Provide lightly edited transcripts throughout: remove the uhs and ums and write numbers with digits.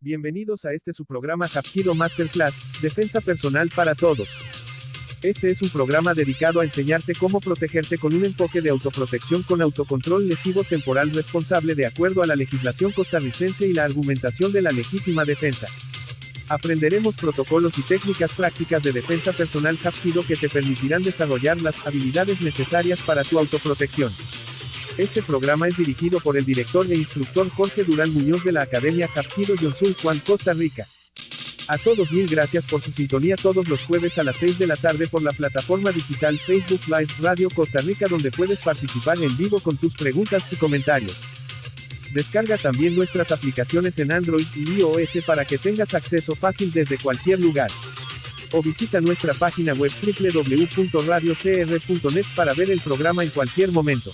Bienvenidos a su programa Hapkido Masterclass, Defensa Personal para Todos. Este es un programa dedicado a enseñarte cómo protegerte con un enfoque de autoprotección con autocontrol lesivo temporal responsable de acuerdo a la legislación costarricense y la argumentación de la legítima defensa. Aprenderemos protocolos y técnicas prácticas de defensa personal Hapkido que te permitirán desarrollar las habilidades necesarias para tu autoprotección. Este programa es dirigido por el director e instructor Jorge Durán Muñoz de la Academia Hapkido Yonsul Juan, Costa Rica. A todos mil gracias por su sintonía todos los jueves a las 6 de la tarde por la plataforma digital Facebook Live Radio Costa Rica, donde puedes participar en vivo con tus preguntas y comentarios. Descarga también nuestras aplicaciones en Android y iOS para que tengas acceso fácil desde cualquier lugar. O visita nuestra página web www.radiocr.net para ver el programa en cualquier momento.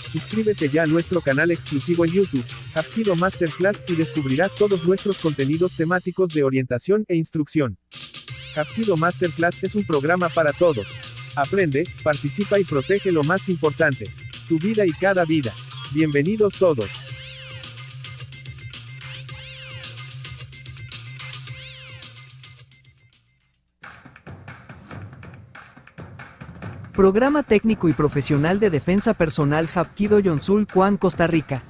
Suscríbete ya a nuestro canal exclusivo en YouTube, Hapkido Masterclass, y descubrirás todos nuestros contenidos temáticos de orientación e instrucción. Hapkido Masterclass es un programa para todos. Aprende, participa y protege lo más importante: tu vida y cada vida. Bienvenidos todos. Programa Técnico y Profesional de Defensa Personal Hapkido Yonsul Juan, Costa Rica.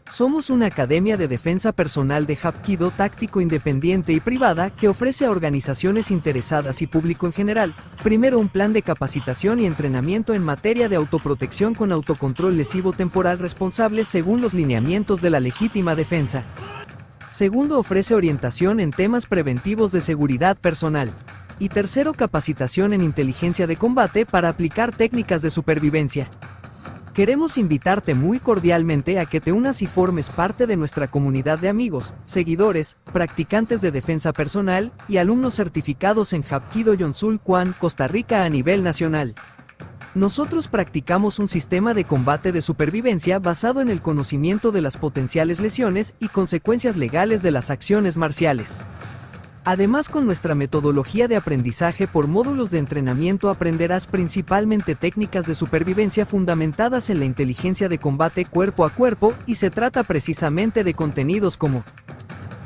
Somos una academia de defensa personal de Hapkido táctico independiente y privada que ofrece a organizaciones interesadas y público en general, primero un plan de capacitación y entrenamiento en materia de autoprotección con autocontrol lesivo temporal responsable según los lineamientos de la legítima defensa. Segundo, ofrece orientación en temas preventivos de seguridad personal. Y tercero, capacitación en inteligencia de combate para aplicar técnicas de supervivencia. Queremos invitarte muy cordialmente a que te unas y formes parte de nuestra comunidad de amigos, seguidores, practicantes de defensa personal y alumnos certificados en Hapkido Yonsul Juan, Costa Rica a nivel nacional. Nosotros practicamos un sistema de combate de supervivencia basado en el conocimiento de las potenciales lesiones y consecuencias legales de las acciones marciales. Además, con nuestra metodología de aprendizaje por módulos de entrenamiento aprenderás principalmente técnicas de supervivencia fundamentadas en la inteligencia de combate cuerpo a cuerpo, y se trata precisamente de contenidos como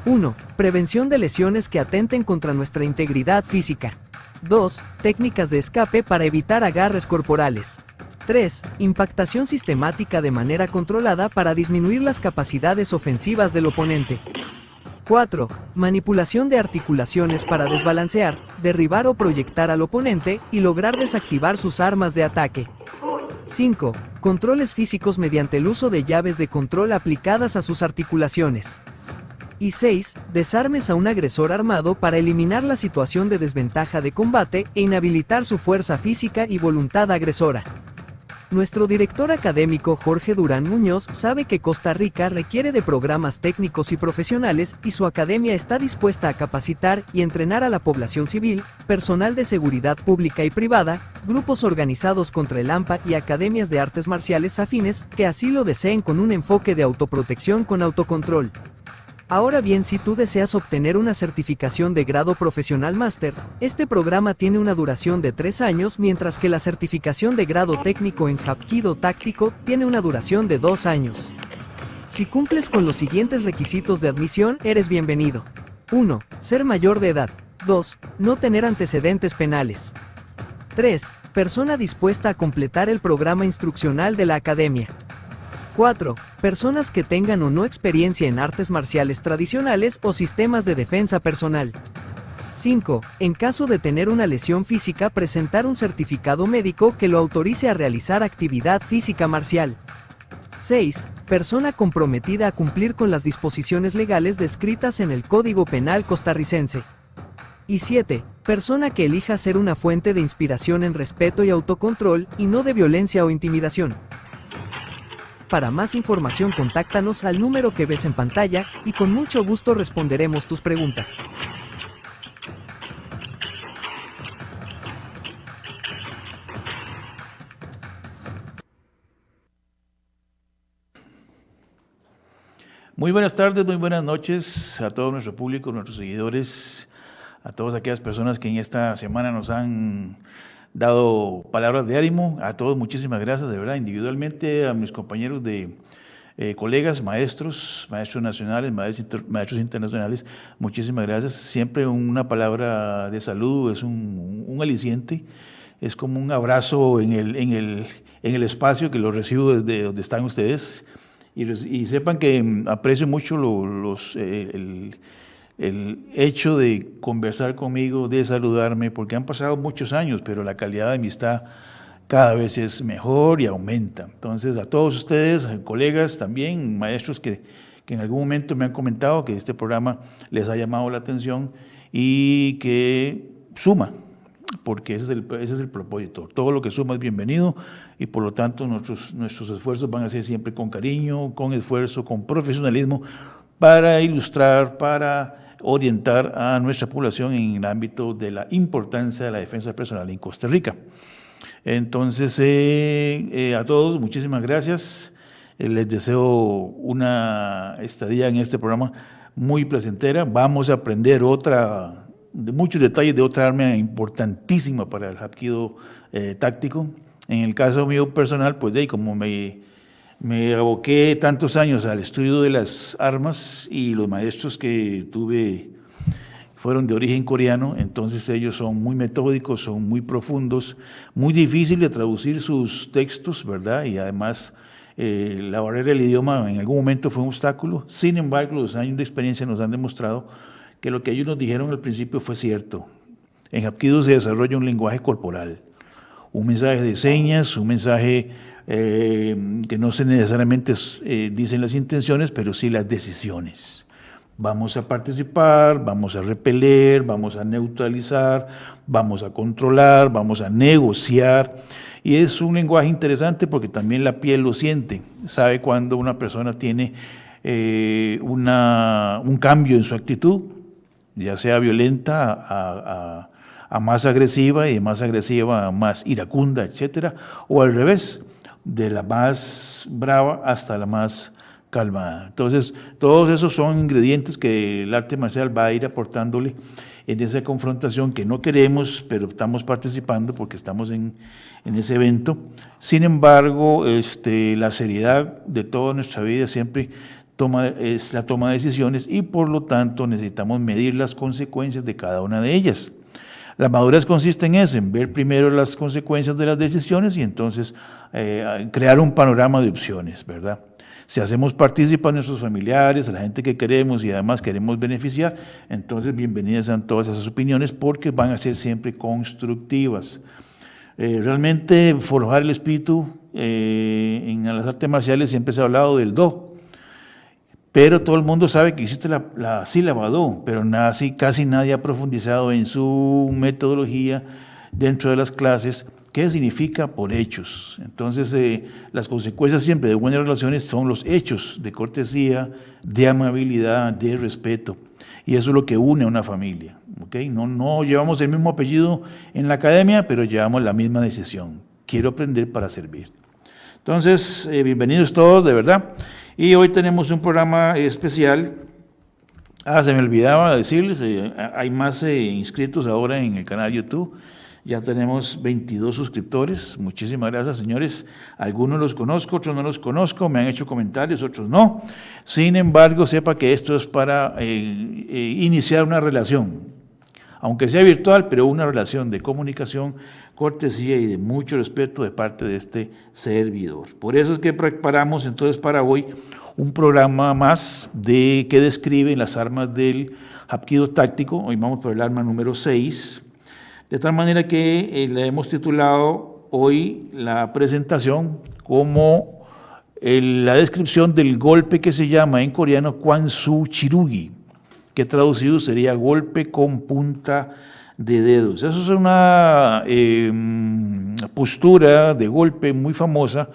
1. Prevención de lesiones que atenten contra nuestra integridad física. 2. Técnicas de escape para evitar agarres corporales. 3. Impactación sistemática de manera controlada para disminuir las capacidades ofensivas del oponente. 4. Manipulación de articulaciones para desbalancear, derribar o proyectar al oponente y lograr desactivar sus armas de ataque. 5. Controles físicos mediante el uso de llaves de control aplicadas a sus articulaciones. Y 6. Desarmes a un agresor armado para eliminar la situación de desventaja de combate e inhabilitar su fuerza física y voluntad agresora. Nuestro director académico Jorge Durán Muñoz sabe que Costa Rica requiere de programas técnicos y profesionales, y su academia está dispuesta a capacitar y entrenar a la población civil, personal de seguridad pública y privada, grupos organizados contra el AMPA y academias de artes marciales afines que así lo deseen con un enfoque de autoprotección con autocontrol. Ahora bien, si tú deseas obtener una certificación de grado profesional máster, este programa tiene una duración de 3 años, mientras que la certificación de grado técnico en Hapkido táctico tiene una duración de 2 años. Si cumples con los siguientes requisitos de admisión, eres bienvenido. 1. Ser mayor de edad. 2. No tener antecedentes penales. 3. Persona dispuesta a completar el programa instruccional de la academia. 4. Personas que tengan o no experiencia en artes marciales tradicionales o sistemas de defensa personal. 5. En caso de tener una lesión física, presentar un certificado médico que lo autorice a realizar actividad física marcial. 6. Persona comprometida a cumplir con las disposiciones legales descritas en el Código Penal costarricense. Y 7. Persona que elija ser una fuente de inspiración en respeto y autocontrol, y no de violencia o intimidación. Para más información, contáctanos al número que ves en pantalla, y con mucho gusto responderemos tus preguntas. Muy buenas tardes, muy buenas noches a todo nuestro público, nuestros seguidores, a todas aquellas personas que en esta semana nos han dado palabras de ánimo. A todos muchísimas gracias, de verdad, individualmente, a mis compañeros de colegas, maestros nacionales, maestros internacionales, muchísimas gracias. Siempre una palabra de saludo es un aliciente, es como un abrazo en el espacio que lo recibo desde donde están ustedes. Y sepan que aprecio mucho el hecho de conversar conmigo, de saludarme, porque han pasado muchos años, pero la calidad de amistad cada vez es mejor y aumenta. Entonces, a todos ustedes, colegas también, maestros que en algún momento me han comentado que este programa les ha llamado la atención y que suma, porque ese es el propósito. Todo lo que suma es bienvenido y por lo tanto nuestros esfuerzos van a ser siempre con cariño, con esfuerzo, con profesionalismo, para ilustrar, para orientar a nuestra población en el ámbito de la importancia de la defensa personal en Costa Rica. Entonces, a todos, muchísimas gracias. Les deseo una estadía en este programa muy placentera. Vamos a aprender muchos detalles de otra arma importantísima para el hapkido táctico. En el caso mío personal, pues como me aboqué tantos años al estudio de las armas y los maestros que tuve fueron de origen coreano, entonces ellos son muy metódicos, son muy profundos, muy difícil de traducir sus textos, ¿verdad? Y además la barrera del idioma en algún momento fue un obstáculo. Sin embargo, los años de experiencia nos han demostrado que lo que ellos nos dijeron al principio fue cierto. En hapkido se desarrolla un lenguaje corporal, un mensaje de señas, un mensaje que no se necesariamente dicen las intenciones, pero sí las decisiones. Vamos a participar, vamos a repeler, vamos a neutralizar, vamos a controlar, vamos a negociar. Y es un lenguaje interesante porque también la piel lo siente, sabe cuando una persona tiene un cambio en su actitud, ya sea violenta a más agresiva y de más agresiva a más iracunda, etcétera, o al revés, de la más brava hasta la más calmada. Entonces, todos esos son ingredientes que el arte marcial va a ir aportándole en esa confrontación que no queremos, pero estamos participando porque estamos en ese evento. Sin embargo, la seriedad de toda nuestra vida siempre es la toma de decisiones y por lo tanto necesitamos medir las consecuencias de cada una de ellas. La madurez consiste en ver primero las consecuencias de las decisiones y entonces crear un panorama de opciones, ¿verdad? Si hacemos partícipe a nuestros familiares, a la gente que queremos y además queremos beneficiar, entonces bienvenidas sean todas esas opiniones porque van a ser siempre constructivas. Realmente forjar el espíritu en las artes marciales siempre se ha hablado del Do, pero todo el mundo sabe que existe la sílaba Do, pero casi nadie ha profundizado en su metodología dentro de las clases. ¿Qué significa por hechos? Entonces, las consecuencias siempre de buenas relaciones son los hechos de cortesía, de amabilidad, de respeto. Y eso es lo que une a una familia. ¿Okay? No llevamos el mismo apellido en la academia, pero llevamos la misma decisión. Quiero aprender para servir. Entonces, bienvenidos todos, de verdad. Y hoy tenemos un programa especial. Se me olvidaba decirles, hay más inscritos ahora en el canal YouTube. Ya tenemos 22 suscriptores, muchísimas gracias señores, algunos los conozco, otros no los conozco, me han hecho comentarios, otros no. Sin embargo, sepa que esto es para iniciar una relación, aunque sea virtual, pero una relación de comunicación, cortesía y de mucho respeto de parte de este servidor. Por eso es que preparamos entonces para hoy un programa más que describe las armas del hapkido táctico. Hoy vamos por el arma número 6. De tal manera que le hemos titulado hoy la presentación como la descripción del golpe que se llama en coreano Kwansu Chirugi, que traducido sería golpe con punta de dedos. Eso es una postura de golpe muy famosa,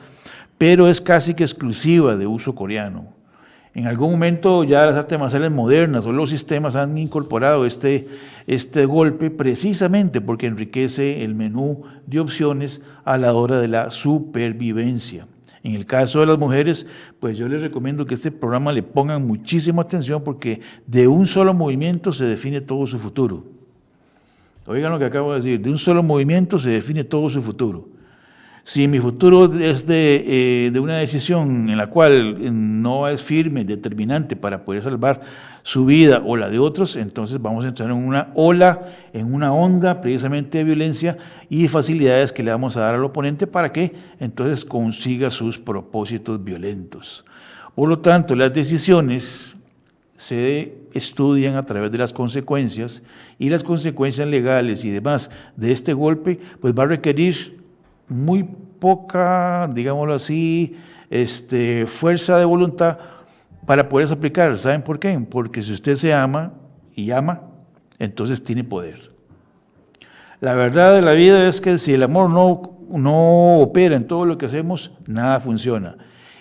pero es casi que exclusiva de uso coreano. En algún momento ya las artes marciales modernas o los sistemas han incorporado este golpe precisamente porque enriquece el menú de opciones a la hora de la supervivencia. En el caso de las mujeres, pues yo les recomiendo que este programa le pongan muchísima atención porque de un solo movimiento se define todo su futuro. Oigan lo que acabo de decir, de un solo movimiento se define todo su futuro. Si mi futuro es de una decisión en la cual no es firme, determinante para poder salvar su vida o la de otros, entonces vamos a entrar en una ola, en una onda precisamente de violencia y facilidades que le vamos a dar al oponente para que entonces consiga sus propósitos violentos. Por lo tanto, las decisiones se estudian a través de las consecuencias, y las consecuencias legales y demás de este golpe pues va a requerir muy poca, digámoslo así, fuerza de voluntad para poderse aplicar. ¿Saben por qué? Porque si usted se ama y ama, entonces tiene poder. La verdad de la vida es que si el amor no opera en todo lo que hacemos, nada funciona.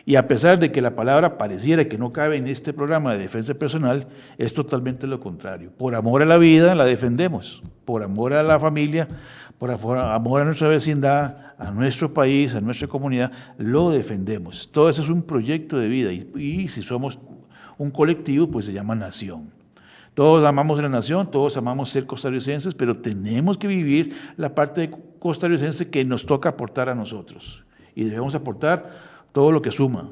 Y a pesar de que la palabra pareciera que no cabe en este programa de defensa personal, es totalmente lo contrario. Por amor a la vida la defendemos, por amor a la familia, por amor a nuestra vecindad, a nuestro país, a nuestra comunidad, lo defendemos. Todo eso es un proyecto de vida y si somos un colectivo, pues se llama nación. Todos amamos la nación, todos amamos ser costarricenses, pero tenemos que vivir la parte costarricense que nos toca aportar a nosotros. Y debemos aportar todo lo que suma.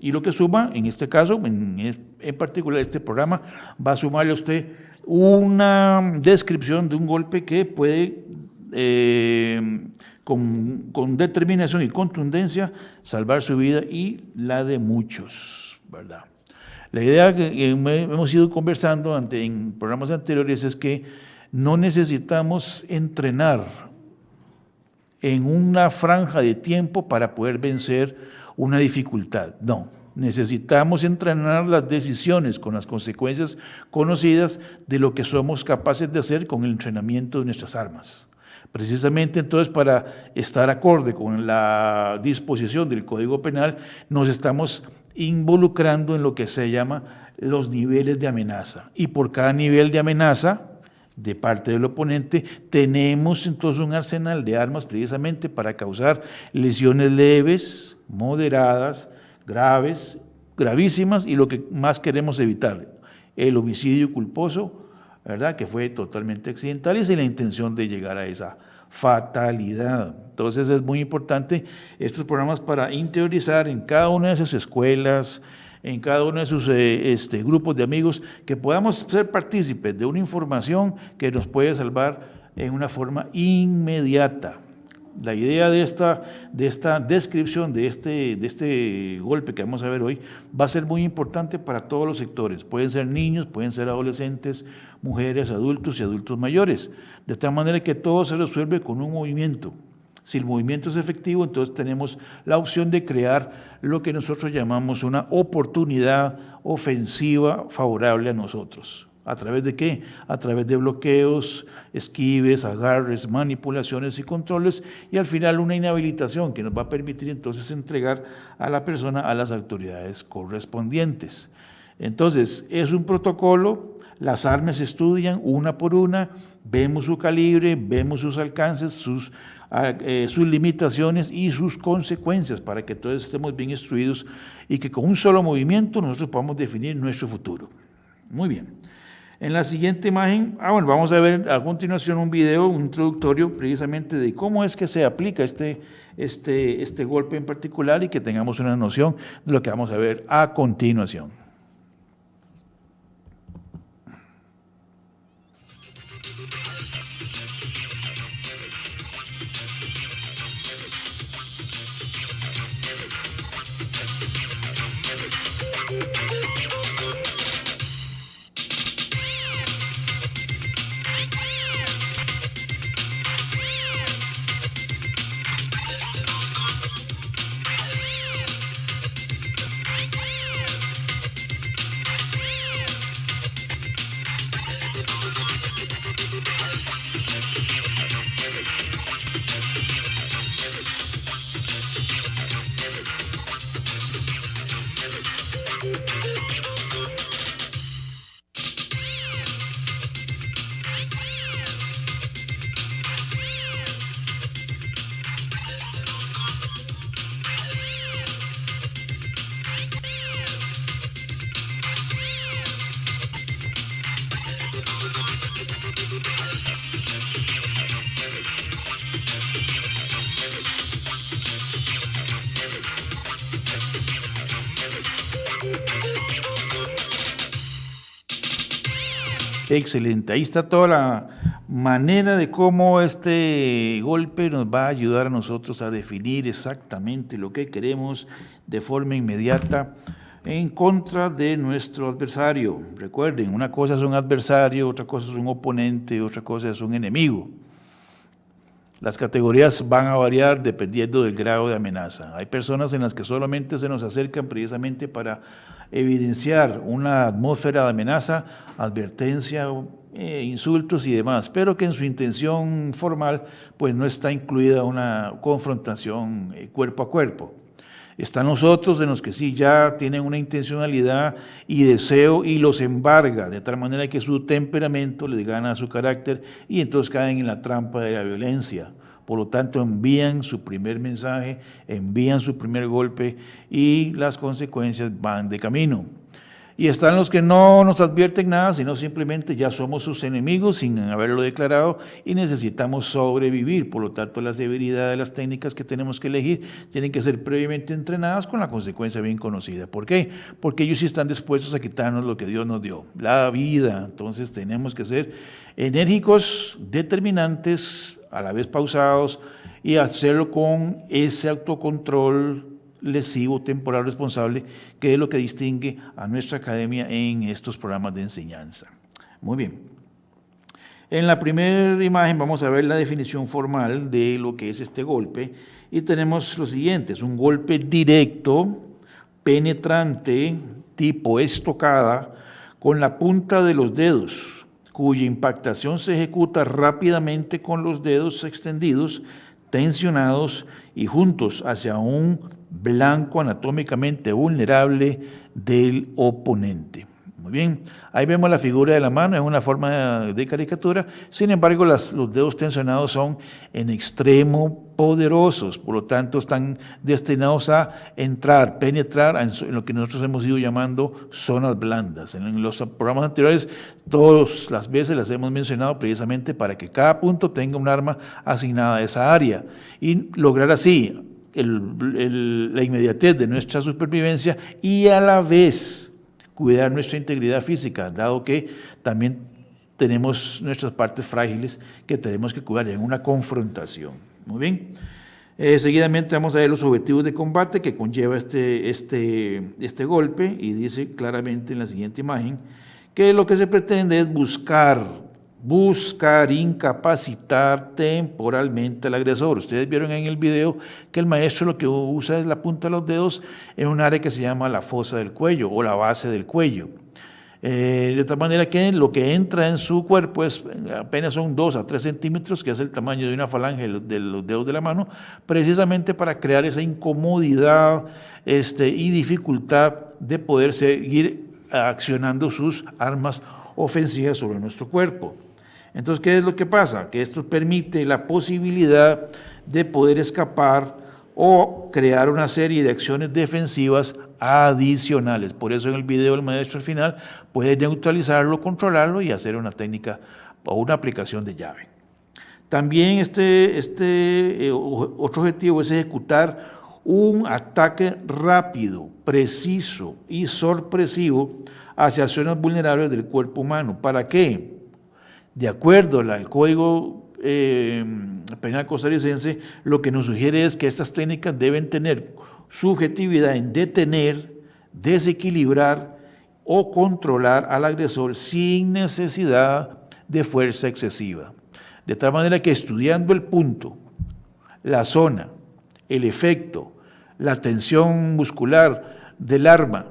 Y lo que suma, en este caso, en particular este programa, va a sumarle a usted una descripción de un golpe que puede, con determinación y contundencia, salvar su vida y la de muchos, ¿verdad? La idea que hemos ido conversando en programas anteriores es que no necesitamos entrenar en una franja de tiempo para poder vencer una dificultad. No, necesitamos entrenar las decisiones con las consecuencias conocidas de lo que somos capaces de hacer con el entrenamiento de nuestras armas. Precisamente entonces, para estar acorde con la disposición del Código Penal, nos estamos involucrando en lo que se llama los niveles de amenaza. Y por cada nivel de amenaza de parte del oponente, tenemos entonces un arsenal de armas precisamente para causar lesiones leves, moderadas, graves, gravísimas y lo que más queremos evitar, el homicidio culposo, ¿verdad?, que fue totalmente accidental y sin la intención de llegar a esa fatalidad. Entonces es muy importante estos programas para interiorizar en cada una de esas escuelas, en cada uno de sus grupos de amigos, que podamos ser partícipes de una información que nos puede salvar en una forma inmediata. La idea de esta descripción de este golpe que vamos a ver hoy va a ser muy importante para todos los sectores. Pueden ser niños, pueden ser adolescentes, mujeres, adultos y adultos mayores. De tal manera que todo se resuelve con un movimiento. Si el movimiento es efectivo, entonces tenemos la opción de crear lo que nosotros llamamos una oportunidad ofensiva favorable a nosotros. ¿A través de qué? A través de bloqueos, esquives, agarres, manipulaciones y controles, y al final una inhabilitación que nos va a permitir entonces entregar a la persona a las autoridades correspondientes. Entonces, es un protocolo, las armas se estudian una por una, vemos su calibre, vemos sus alcances, sus limitaciones y sus consecuencias para que todos estemos bien instruidos y que con un solo movimiento nosotros podamos definir nuestro futuro. Muy bien. En la siguiente imagen, vamos a ver a continuación un video, un introductorio precisamente de cómo es que se aplica este golpe en particular y que tengamos una noción de lo que vamos a ver a continuación. Excelente, ahí está toda la manera de cómo este golpe nos va a ayudar a nosotros a definir exactamente lo que queremos de forma inmediata en contra de nuestro adversario. Recuerden, una cosa es un adversario, otra cosa es un oponente, otra cosa es un enemigo. Las categorías van a variar dependiendo del grado de amenaza. Hay personas en las que solamente se nos acercan precisamente para evidenciar una atmósfera de amenaza, advertencia, insultos y demás, pero que en su intención formal pues no está incluida una confrontación cuerpo a cuerpo. Están los otros en los que sí ya tienen una intencionalidad y deseo y los embarga, de tal manera que su temperamento les gana su carácter y entonces caen en la trampa de la violencia. Por lo tanto, envían su primer mensaje, envían su primer golpe y las consecuencias van de camino. Y están los que no nos advierten nada, sino simplemente ya somos sus enemigos sin haberlo declarado y necesitamos sobrevivir. Por lo tanto, la severidad de las técnicas que tenemos que elegir tienen que ser previamente entrenadas con la consecuencia bien conocida. ¿Por qué? Porque ellos sí están dispuestos a quitarnos lo que Dios nos dio, la vida. Entonces tenemos que ser enérgicos, determinantes, a la vez pausados y hacerlo con ese autocontrol lesivo, temporal, responsable, que es lo que distingue a nuestra academia en estos programas de enseñanza. Muy bien. En la primera imagen vamos a ver la definición formal de lo que es este golpe y tenemos lo siguiente: es un golpe directo, penetrante, tipo estocada, con la punta de los dedos, cuya impactación se ejecuta rápidamente con los dedos extendidos, tensionados y juntos hacia un blanco anatómicamente vulnerable del oponente. Muy bien, ahí vemos la figura de la mano, es una forma de caricatura, sin embargo los dedos tensionados son en extremo poderosos, por lo tanto están destinados a entrar, penetrar en lo que nosotros hemos ido llamando zonas blandas. En los programas anteriores, todas las veces las hemos mencionado precisamente para que cada punto tenga un arma asignada a esa área y lograr así la inmediatez de nuestra supervivencia y a la vez cuidar nuestra integridad física, dado que también tenemos nuestras partes frágiles que tenemos que cuidar en una confrontación. Muy bien. Seguidamente vamos a ver los objetivos de combate que conlleva este golpe y dice claramente en la siguiente imagen que lo que se pretende es buscar incapacitar temporalmente al agresor. Ustedes vieron en el video que el maestro lo que usa es la punta de los dedos en un área que se llama la fosa del cuello o la base del cuello. De tal manera que lo que entra en su cuerpo apenas son 2 a 3 centímetros, que es el tamaño de una falange de los dedos de la mano, precisamente para crear esa incomodidad y dificultad de poder seguir accionando sus armas ofensivas sobre nuestro cuerpo. Entonces, ¿qué es lo que pasa? Que esto permite la posibilidad de poder escapar o crear una serie de acciones defensivas adicionales. Por eso en el video el maestro al final puede neutralizarlo, controlarlo y hacer una técnica o una aplicación de llave. También otro objetivo es ejecutar un ataque rápido, preciso y sorpresivo hacia zonas vulnerables del cuerpo humano. ¿Para qué? De acuerdo al Código Penal costarricense, lo que nos sugiere es que estas técnicas deben tener subjetividad en detener, desequilibrar o controlar al agresor sin necesidad de fuerza excesiva. De tal manera que estudiando el punto, la zona, el efecto, la tensión muscular del arma,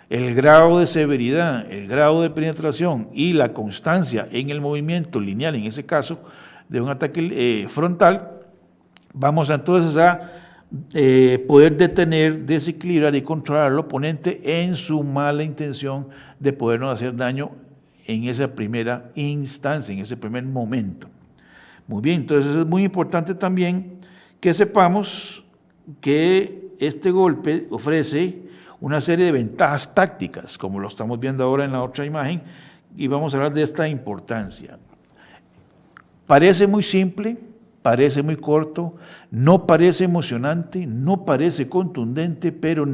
el grado de severidad, el grado de penetración y la constancia en el movimiento lineal, en ese caso, de un ataque frontal, vamos entonces a poder detener, desequilibrar y controlar al oponente en su mala intención de podernos hacer daño en esa primera instancia, en ese primer momento. Muy bien, entonces es muy importante también que sepamos que este golpe ofrece una serie de ventajas tácticas, como lo estamos viendo ahora en la otra imagen, y vamos a hablar de esta importancia. Parece muy simple, parece muy corto, no parece emocionante, no parece contundente, pero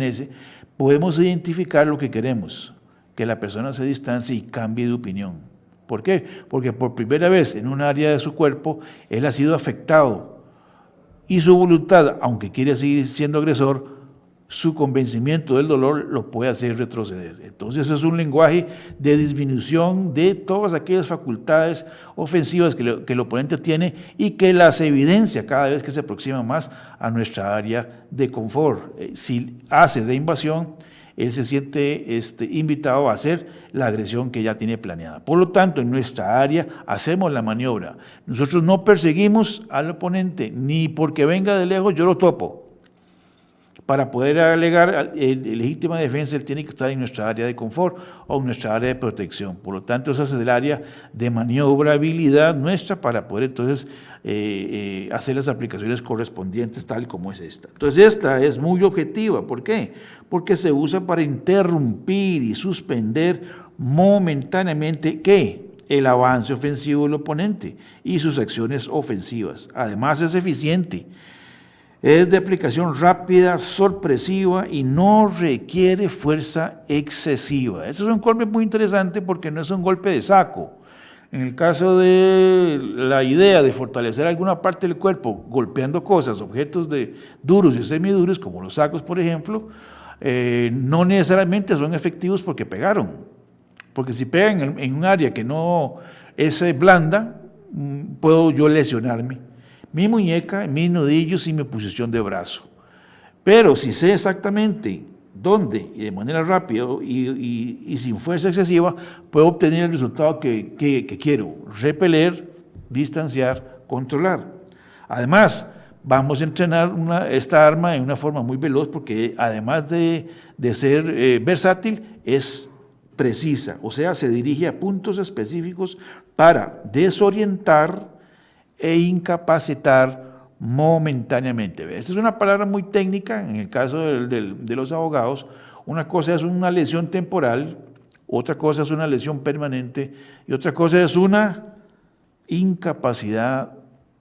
podemos identificar lo que queremos, que la persona se distancie y cambie de opinión. ¿Por qué? Porque por primera vez en un área de su cuerpo él ha sido afectado y su voluntad, aunque quiere seguir siendo agresor, su convencimiento del dolor lo puede hacer retroceder. Entonces es un lenguaje de disminución de todas aquellas facultades ofensivas que el oponente tiene y que las evidencia cada vez que se aproxima más a nuestra área de confort. Si hace de invasión, él se siente invitado a hacer la agresión que ya tiene planeada. Por lo tanto, en nuestra área hacemos la maniobra. Nosotros no perseguimos al oponente, ni porque venga de lejos yo lo topo. Para poder alegar legítima defensa, él tiene que estar en nuestra área de confort o en nuestra área de protección. Por lo tanto, esa es el área de maniobrabilidad nuestra para poder entonces hacer las aplicaciones correspondientes tal como es esta. Entonces, esta es muy objetiva. ¿Por qué? Porque se usa para interrumpir y suspender momentáneamente, ¿qué? El avance ofensivo del oponente y sus acciones ofensivas. Además, es eficiente. Es de aplicación rápida, sorpresiva y no requiere fuerza excesiva. Este es un golpe muy interesante porque no es un golpe de saco. En el caso de la idea de fortalecer alguna parte del cuerpo golpeando cosas, objetos duros y semiduros, como los sacos, por ejemplo, no necesariamente son efectivos porque pegaron. Porque si pegan en un área que no es blanda, puedo yo lesionarme. Mi muñeca, mis nudillos y mi posición de brazo. Pero si sé exactamente dónde y de manera rápida y sin fuerza excesiva, puedo obtener el resultado que quiero: repeler, distanciar, controlar. Además, vamos a entrenar esta arma en una forma muy veloz porque además de ser versátil, es precisa, o sea, se dirige a puntos específicos para desorientar e incapacitar momentáneamente. Esta es una palabra muy técnica en el caso de los abogados. Una cosa es una lesión temporal, otra cosa es una lesión permanente y otra cosa es una incapacidad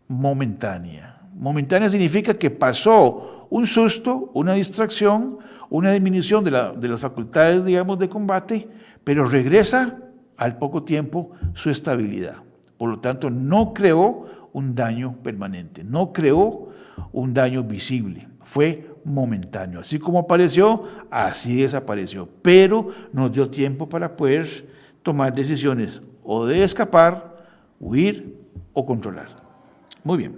momentánea. Momentánea significa que pasó un susto, una distracción, una disminución de las facultades, digamos, de combate, pero regresa al poco tiempo su estabilidad. Por lo tanto, no creó un daño permanente, no creó un daño visible, fue momentáneo. Así como apareció, así desapareció, pero nos dio tiempo para poder tomar decisiones o de escapar, huir o controlar. Muy bien.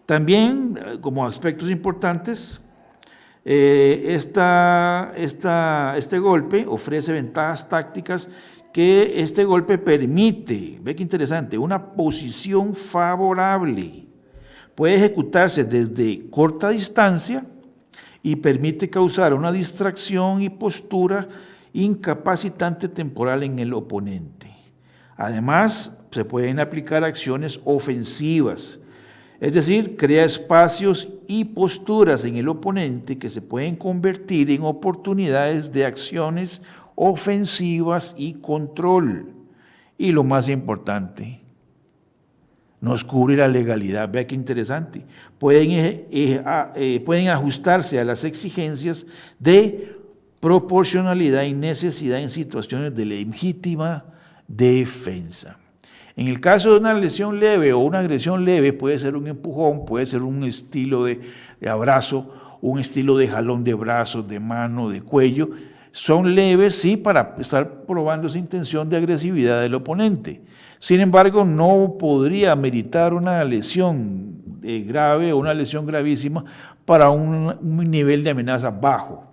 También, como aspectos importantes, este golpe ofrece ventajas tácticas que este golpe permite, ve qué interesante, una posición favorable. Puede ejecutarse desde corta distancia y permite causar una distracción y postura incapacitante temporal en el oponente. Además, se pueden aplicar acciones ofensivas, es decir, crea espacios y posturas en el oponente que se pueden convertir en oportunidades de acciones ofensivas y control. Y lo más importante, nos cubre la legalidad. Vea qué interesante. Pueden ajustarse a las exigencias de proporcionalidad y necesidad en situaciones de legítima defensa. En el caso de una lesión leve o una agresión leve, puede ser un empujón, puede ser un estilo de abrazo, un estilo de jalón de brazos, de mano, de cuello. Son leves, sí, para estar probando esa intención de agresividad del oponente. Sin embargo, no podría meritar una lesión grave o una lesión gravísima para un nivel de amenaza bajo.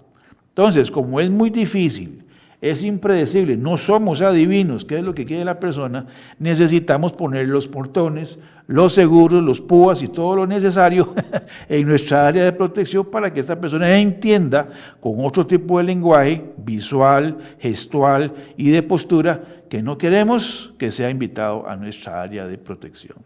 Entonces, como es muy difícil, es impredecible, no somos adivinos qué es lo que quiere la persona, necesitamos poner los portones, los seguros, los púas y todo lo necesario en nuestra área de protección para que esta persona entienda con otro tipo de lenguaje visual, gestual y de postura que no queremos que sea invitado a nuestra área de protección.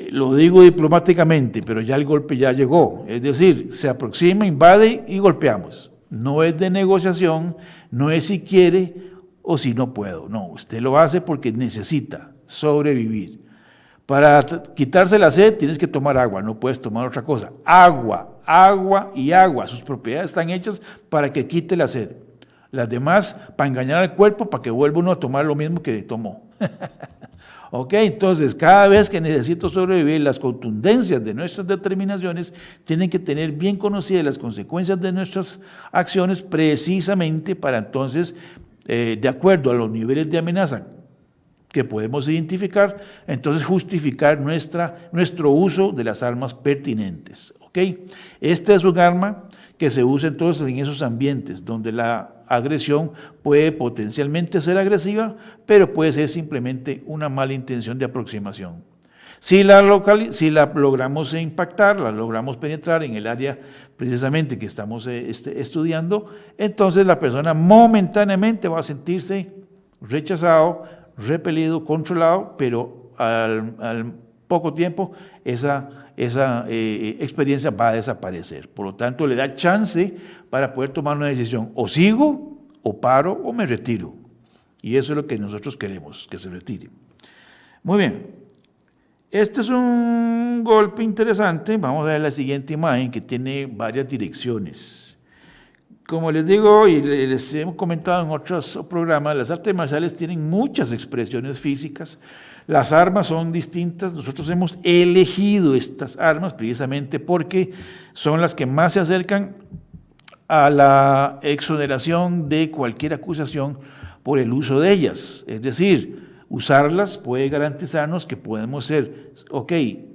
Lo digo diplomáticamente, pero ya el golpe ya llegó, es decir, se aproxima, invade y golpeamos. No es de negociación, no es si quiere o si no puedo, no, usted lo hace porque necesita sobrevivir. Para quitarse la sed tienes que tomar agua, no puedes tomar otra cosa. Agua, agua y agua, sus propiedades están hechas para que quite la sed. Las demás, para engañar al cuerpo, para que vuelva uno a tomar lo mismo que tomó. Ok, entonces cada vez que necesito sobrevivir, las contundencias de nuestras determinaciones tienen que tener bien conocidas las consecuencias de nuestras acciones precisamente para entonces, de acuerdo a los niveles de amenaza que podemos identificar, entonces justificar nuestro uso de las armas pertinentes. ¿Ok? Este es un arma que se usa entonces en esos ambientes donde la agresión puede potencialmente ser agresiva, pero puede ser simplemente una mala intención de aproximación. Si la logramos impactar, la logramos penetrar en el área precisamente que estamos estudiando, entonces la persona momentáneamente va a sentirse rechazado, repelido, controlado, pero al poco tiempo esa experiencia va a desaparecer. Por lo tanto, le da chance para poder tomar una decisión, o sigo, o paro, o me retiro. Y eso es lo que nosotros queremos, que se retire. Muy bien. Este es un golpe interesante. Vamos a ver la siguiente imagen que tiene varias direcciones. Como les digo y les hemos comentado en otros programas, las artes marciales tienen muchas expresiones físicas. Las armas son distintas. Nosotros hemos elegido estas armas precisamente porque son las que más se acercan a la exoneración de cualquier acusación por el uso de ellas. Es decir, usarlas puede garantizarnos que podemos ser,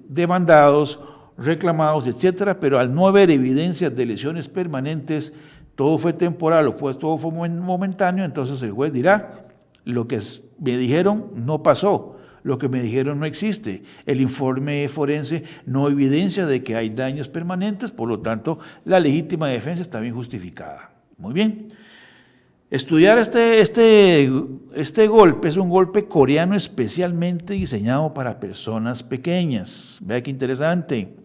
demandados, reclamados, etcétera, pero al no haber evidencias de lesiones permanentes, todo fue temporal o todo fue momentáneo, entonces el juez dirá, lo que me dijeron no pasó, lo que me dijeron no existe, el informe forense no evidencia de que hay daños permanentes, por lo tanto, la legítima defensa está bien justificada. Muy bien. Estudiar este golpe es un golpe coreano especialmente diseñado para personas pequeñas. Vea qué interesante.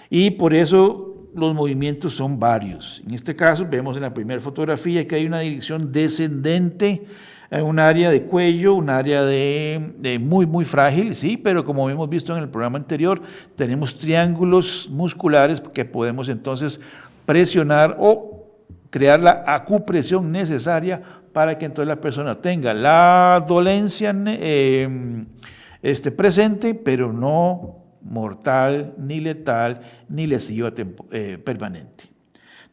Y por eso los movimientos son varios. En este caso vemos en la primera fotografía que hay una dirección descendente, un área de cuello, un área de muy frágil, sí, pero como hemos visto en el programa anterior, tenemos triángulos musculares que podemos entonces presionar o crear la acupresión necesaria para que entonces la persona tenga la dolencia presente, pero no mortal, ni letal, ni lesiva permanente.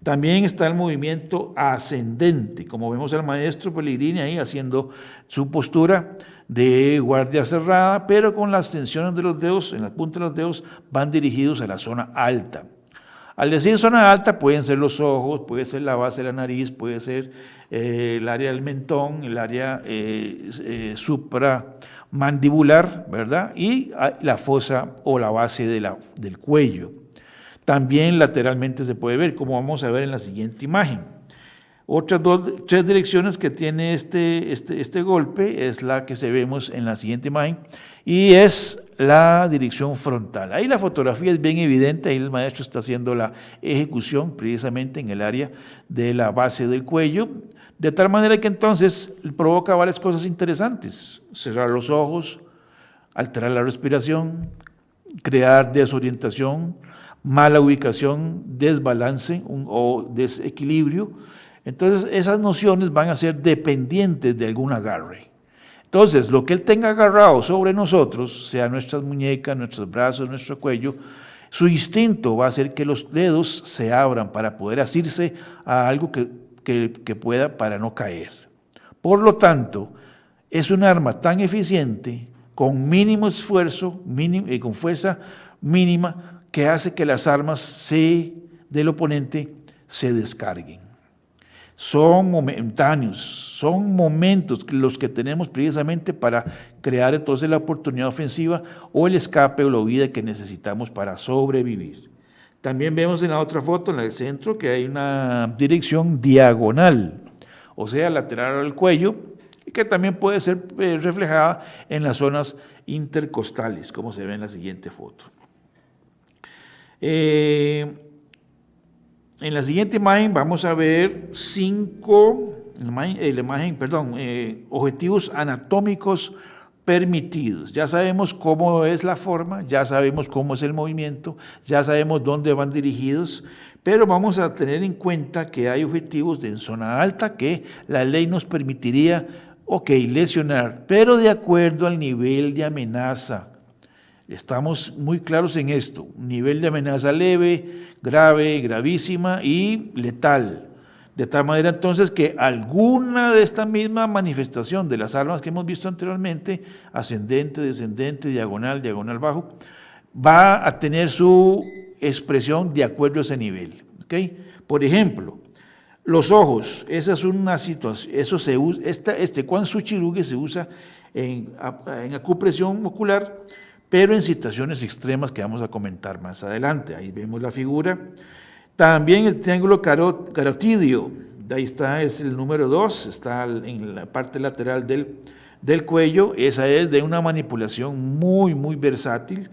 También está el movimiento ascendente, como vemos al maestro Pellegrini ahí haciendo su postura de guardia cerrada, pero con las tensiones de los dedos, en la punta de los dedos, van dirigidos a la zona alta. Al decir zona alta pueden ser los ojos, puede ser la base de la nariz, puede ser el área del mentón, el área supramandibular, ¿verdad? Y la fosa o la base del cuello. También lateralmente se puede ver, como vamos a ver en la siguiente imagen. Otras tres direcciones que tiene este golpe es la que vemos en la siguiente imagen y es la dirección frontal. Ahí la fotografía es bien evidente, ahí el maestro está haciendo la ejecución precisamente en el área de la base del cuello, de tal manera que entonces provoca varias cosas interesantes: cerrar los ojos, alterar la respiración, crear desorientación, mala ubicación, desbalance o desequilibrio. Entonces esas nociones van a ser dependientes de algún agarre. Entonces lo que él tenga agarrado sobre nosotros, sea nuestras muñecas, nuestros brazos, nuestro cuello, su instinto va a hacer que los dedos se abran para poder asirse a algo que pueda para no caer. Por lo tanto, es un arma tan eficiente, con mínimo esfuerzo y con fuerza mínima, que hace que las armas del oponente se descarguen. Son momentáneos, son momentos los que tenemos precisamente para crear entonces la oportunidad ofensiva o el escape o la huida que necesitamos para sobrevivir. También vemos en la otra foto, en el centro, que hay una dirección diagonal, o sea, lateral al cuello, y que también puede ser reflejada en las zonas intercostales, como se ve en la siguiente foto. En la siguiente imagen vamos a ver objetivos anatómicos permitidos. Ya sabemos cómo es la forma, ya sabemos cómo es el movimiento, ya sabemos dónde van dirigidos, pero vamos a tener en cuenta que hay objetivos en zona alta que la ley nos permitiría, lesionar, pero de acuerdo al nivel de amenaza. Estamos muy claros en esto, nivel de amenaza leve, grave, gravísima y letal. De tal manera entonces que alguna de esta misma manifestación de las armas que hemos visto anteriormente, ascendente, descendente, diagonal, diagonal bajo, va a tener su expresión de acuerdo a ese nivel. ¿Okay? Por ejemplo, los ojos, esa es una situación, eso se usa, Kwan Suchiruge se usa en acupresión ocular, pero en situaciones extremas que vamos a comentar más adelante. Ahí vemos la figura. También el triángulo carotidio, de ahí está, es el número 2, está en la parte lateral del cuello. Esa es de una manipulación muy versátil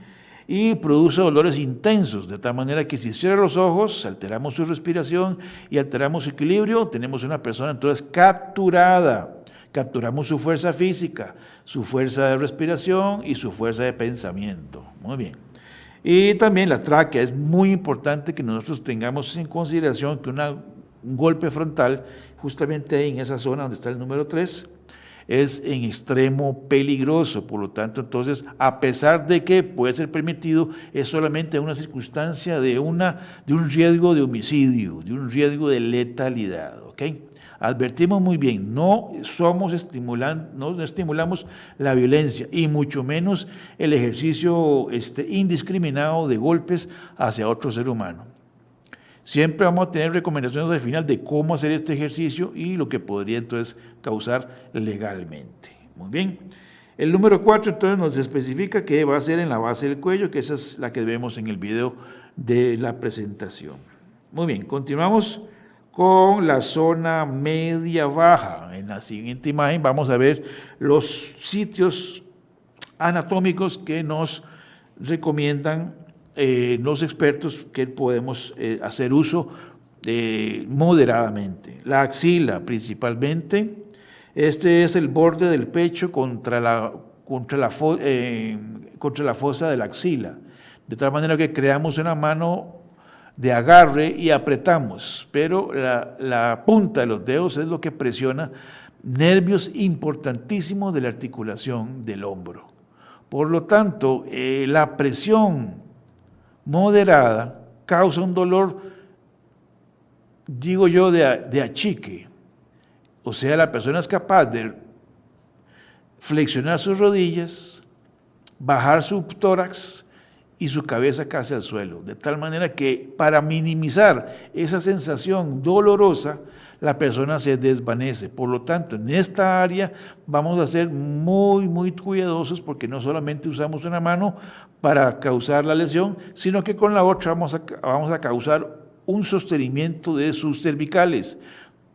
y produce dolores intensos, de tal manera que si cierra los ojos, alteramos su respiración y alteramos su equilibrio, tenemos una persona entonces capturada. Capturamos su fuerza física, su fuerza de respiración y su fuerza de pensamiento. Muy bien. Y también la tráquea, es muy importante que nosotros tengamos en consideración que un golpe frontal, justamente ahí en esa zona donde está el número 3, es en extremo peligroso. Por lo tanto, entonces, a pesar de que puede ser permitido, es solamente una circunstancia de un riesgo de homicidio, de un riesgo de letalidad. ¿Ok? Advertimos muy bien, no estimulamos la violencia y mucho menos el ejercicio indiscriminado de golpes hacia otro ser humano. Siempre vamos a tener recomendaciones al final de cómo hacer este ejercicio y lo que podría entonces causar legalmente. Muy bien. El número 4 entonces nos especifica que va a ser en la base del cuello, que esa es la que vemos en el video de la presentación. Muy bien, continuamos con la zona media-baja. En la siguiente imagen vamos a ver los sitios anatómicos que nos recomiendan los expertos que podemos hacer uso moderadamente. La axila principalmente, este es el borde del pecho contra la fosa de la axila, de tal manera que creamos una mano de agarre y apretamos, pero la punta de los dedos es lo que presiona nervios importantísimos de la articulación del hombro. Por lo tanto, la presión moderada causa un dolor, digo yo, de achique. O sea, la persona es capaz de flexionar sus rodillas, bajar su tórax y su cabeza casi al suelo, de tal manera que para minimizar esa sensación dolorosa, la persona se desvanece. Por lo tanto, en esta área vamos a ser muy cuidadosos porque no solamente usamos una mano para causar la lesión, sino que con la otra vamos a causar un sostenimiento de sus cervicales,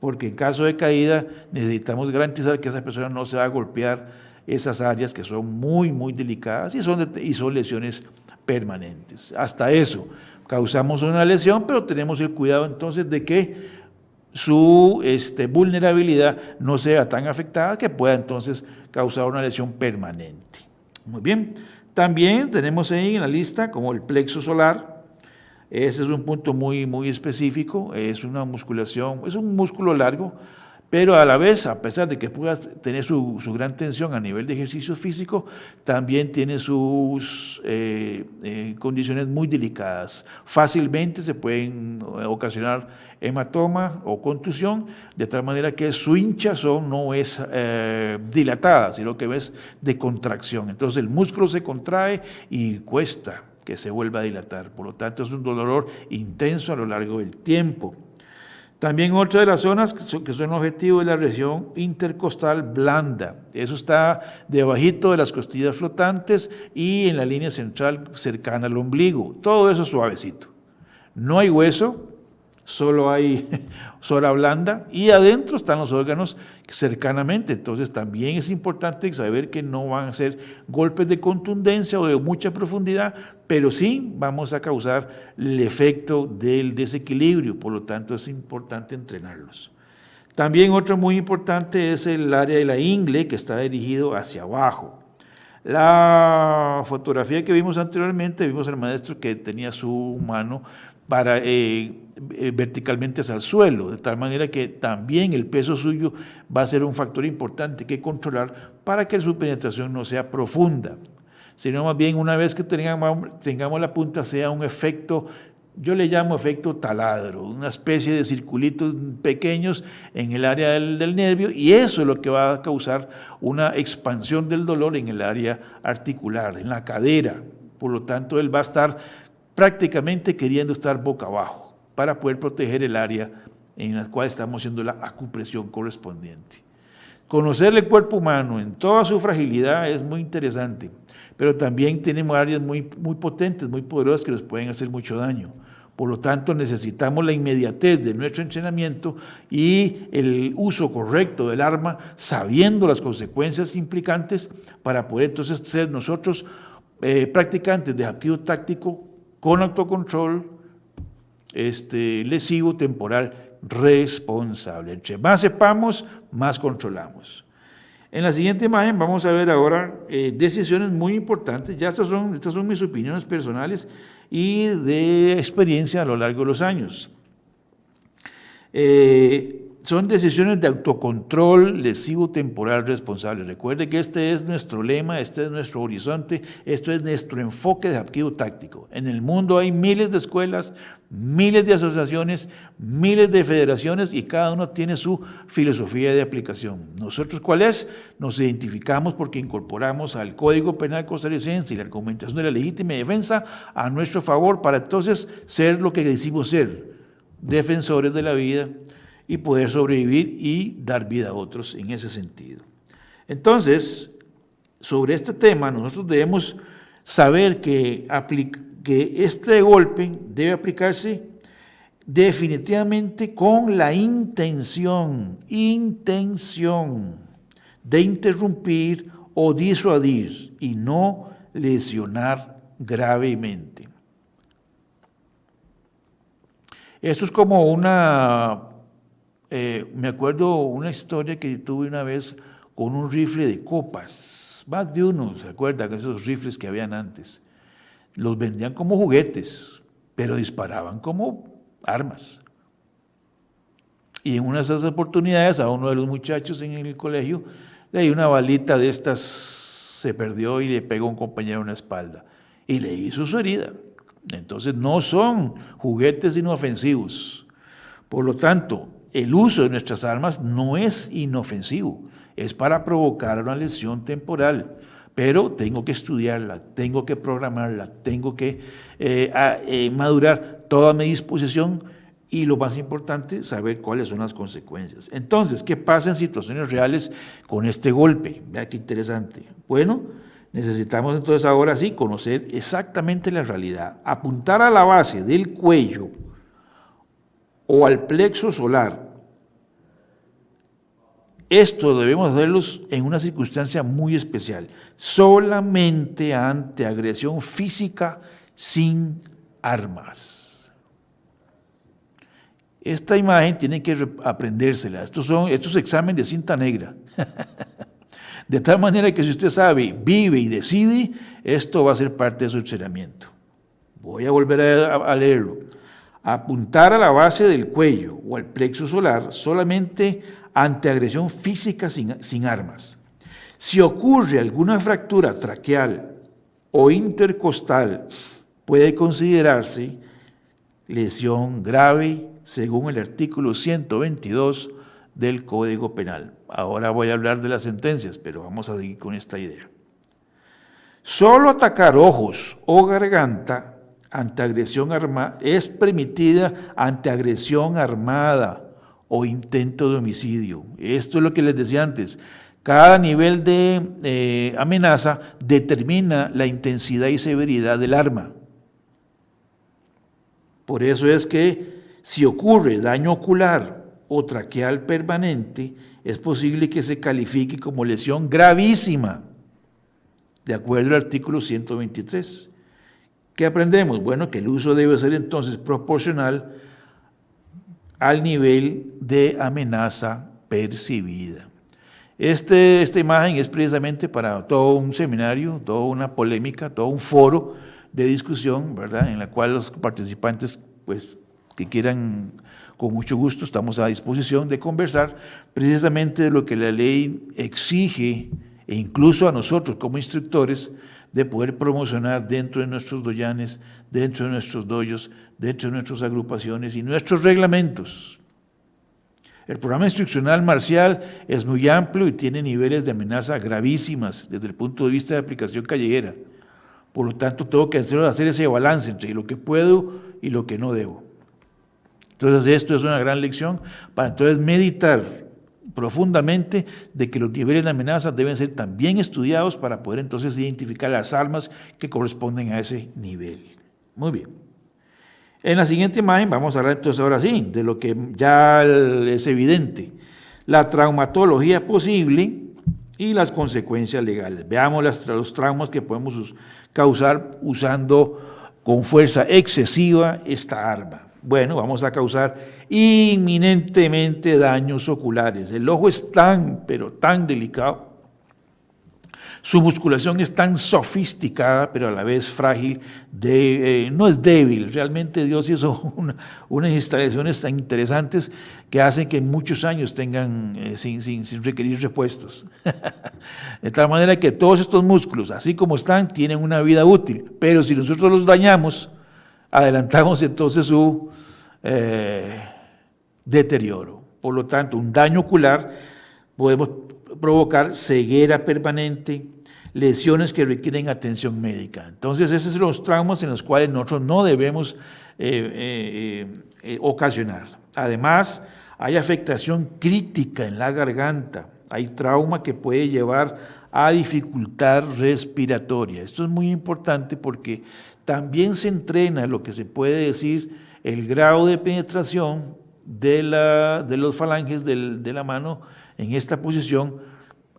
porque en caso de caída necesitamos garantizar que esa persona no se va a golpear esas áreas que son muy delicadas y son lesiones permanentes. Hasta eso, causamos una lesión, pero tenemos el cuidado entonces de que su vulnerabilidad no sea tan afectada que pueda entonces causar una lesión permanente. Muy bien. También tenemos ahí en la lista como el plexo solar. Ese es un punto muy específico, es una musculación, es un músculo largo, pero a la vez, a pesar de que pueda tener su gran tensión a nivel de ejercicio físico, también tiene sus condiciones muy delicadas. Fácilmente se pueden ocasionar hematoma o contusión, de tal manera que su hinchazón no es dilatada, sino que es de contracción. Entonces el músculo se contrae y cuesta que se vuelva a dilatar. Por lo tanto, es un dolor intenso a lo largo del tiempo. También otra de las zonas que son objetivo es la región intercostal blanda. Eso está debajito de las costillas flotantes y en la línea central cercana al ombligo. Todo eso suavecito. No hay hueso, solo hay zona blanda y adentro están los órganos cercanamente. Entonces también es importante saber que no van a ser golpes de contundencia o de mucha profundidad, pero sí vamos a causar el efecto del desequilibrio, por lo tanto es importante entrenarlos. También otro muy importante es el área de la ingle, que está dirigido hacia abajo. La fotografía que vimos anteriormente, vimos al maestro que tenía su mano para verticalmente hacia el suelo, de tal manera que también el peso suyo va a ser un factor importante que controlar para que su penetración no sea profunda, sino más bien una vez que tengamos la punta sea un efecto, yo le llamo efecto taladro, una especie de circulitos pequeños en el área del nervio, y eso es lo que va a causar una expansión del dolor en el área articular, en la cadera. Por lo tanto, él va a estar prácticamente queriendo estar boca abajo para poder proteger el área en la cual estamos haciendo la acupresión correspondiente. Conocer el cuerpo humano en toda su fragilidad es muy interesante, pero también tenemos áreas muy potentes, muy poderosas que nos pueden hacer mucho daño. Por lo tanto, necesitamos la inmediatez de nuestro entrenamiento y el uso correcto del arma, sabiendo las consecuencias implicantes, para poder entonces ser nosotros practicantes de hapkido táctico con autocontrol, lesivo, temporal, responsable. Entre más sepamos, más controlamos. En la siguiente imagen vamos a ver ahora decisiones muy importantes. Ya estas son mis opiniones personales y de experiencia a lo largo de los años. Son decisiones de autocontrol lesivo temporal responsable. Recuerde que este es nuestro lema, este es nuestro horizonte, esto es nuestro enfoque de hapkido táctico. En el mundo hay miles de escuelas, miles de asociaciones, miles de federaciones y cada uno tiene su filosofía de aplicación. Nosotros, ¿cuál es? Nos identificamos porque incorporamos al Código Penal costarricense y la argumentación de la legítima defensa a nuestro favor para entonces ser lo que decimos ser, defensores de la vida y poder sobrevivir y dar vida a otros en ese sentido. Entonces, sobre este tema nosotros debemos saber que este golpe debe aplicarse definitivamente con la intención de interrumpir o disuadir y no lesionar gravemente. Esto es como me acuerdo una historia que tuve una vez con un rifle de copas, más de uno, ¿se acuerdan? Esos rifles que habían antes. Los vendían como juguetes, pero disparaban como armas. Y en una de esas oportunidades a uno de los muchachos en el colegio, de ahí una balita de estas se perdió y le pegó a un compañero en la espalda y le hizo su herida. Entonces no son juguetes inofensivos. Por lo tanto, el uso de nuestras armas no es inofensivo, es para provocar una lesión temporal, pero tengo que estudiarla, tengo que programarla, tengo que madurar toda mi disposición y lo más importante, saber cuáles son las consecuencias. Entonces, ¿qué pasa en situaciones reales con este golpe? Vea qué interesante. Bueno, necesitamos entonces ahora sí conocer exactamente la realidad, apuntar a la base del cuello o al plexo solar. Esto debemos hacerlo en una circunstancia muy especial, solamente ante agresión física sin armas. Esta imagen tienen que aprendérsela, estos exámenes de cinta negra. De tal manera que si usted sabe, vive y decide, esto va a ser parte de su entrenamiento. Voy a volver a leerlo. Apuntar a la base del cuello o al plexo solar solamente ante agresión física sin armas. Si ocurre alguna fractura traqueal o intercostal, puede considerarse lesión grave según el artículo 122 del Código Penal. Ahora voy a hablar de las sentencias, pero vamos a seguir con esta idea. Solo atacar ojos o garganta ante agresión armada es permitida ante agresión armada o intento de homicidio. Esto es lo que les decía antes. Cada nivel de amenaza determina la intensidad y severidad del arma. Por eso es que si ocurre daño ocular o traqueal permanente, es posible que se califique como lesión gravísima, de acuerdo al artículo 123. ¿Qué aprendemos? Bueno, que el uso debe ser entonces proporcional al nivel de amenaza percibida. Esta imagen es precisamente para todo un seminario, toda una polémica, todo un foro de discusión, ¿verdad?, en la cual los participantes pues que quieran, con mucho gusto estamos a disposición de conversar precisamente de lo que la ley exige, e incluso a nosotros como instructores, de poder promocionar dentro de nuestros doyanes, dentro de nuestros dojos, dentro de nuestras agrupaciones y nuestros reglamentos. El programa instruccional marcial es muy amplio y tiene niveles de amenaza gravísimas desde el punto de vista de aplicación callejera. Por lo tanto, tengo que hacer ese balance entre lo que puedo y lo que no debo. Entonces, esto es una gran lección para entonces meditar profundamente de que los niveles de amenaza deben ser también estudiados para poder entonces identificar las armas que corresponden a ese nivel. Muy bien. En la siguiente imagen vamos a hablar entonces ahora sí de lo que ya es evidente, la traumatología posible y las consecuencias legales. Veamos los traumas que podemos causar usando con fuerza excesiva esta arma. Bueno, vamos a causar inminentemente daños oculares. El ojo es tan, pero tan delicado. Su musculación es tan sofisticada, pero a la vez frágil, no es débil. Realmente Dios hizo unas instalaciones tan interesantes que hacen que muchos años tengan sin requerir repuestos. De tal manera que todos estos músculos, así como están, tienen una vida útil. Pero si nosotros los dañamos, adelantamos entonces su deterioro. Por lo tanto, un daño ocular podemos provocar ceguera permanente, lesiones que requieren atención médica. Entonces, esos son los traumas en los cuales nosotros no debemos ocasionar. Además, hay afectación crítica en la garganta, hay trauma que puede llevar a dificultad respiratoria. Esto es muy importante porque también se entrena lo que se puede decir el grado de penetración de los falanges de la mano en esta posición.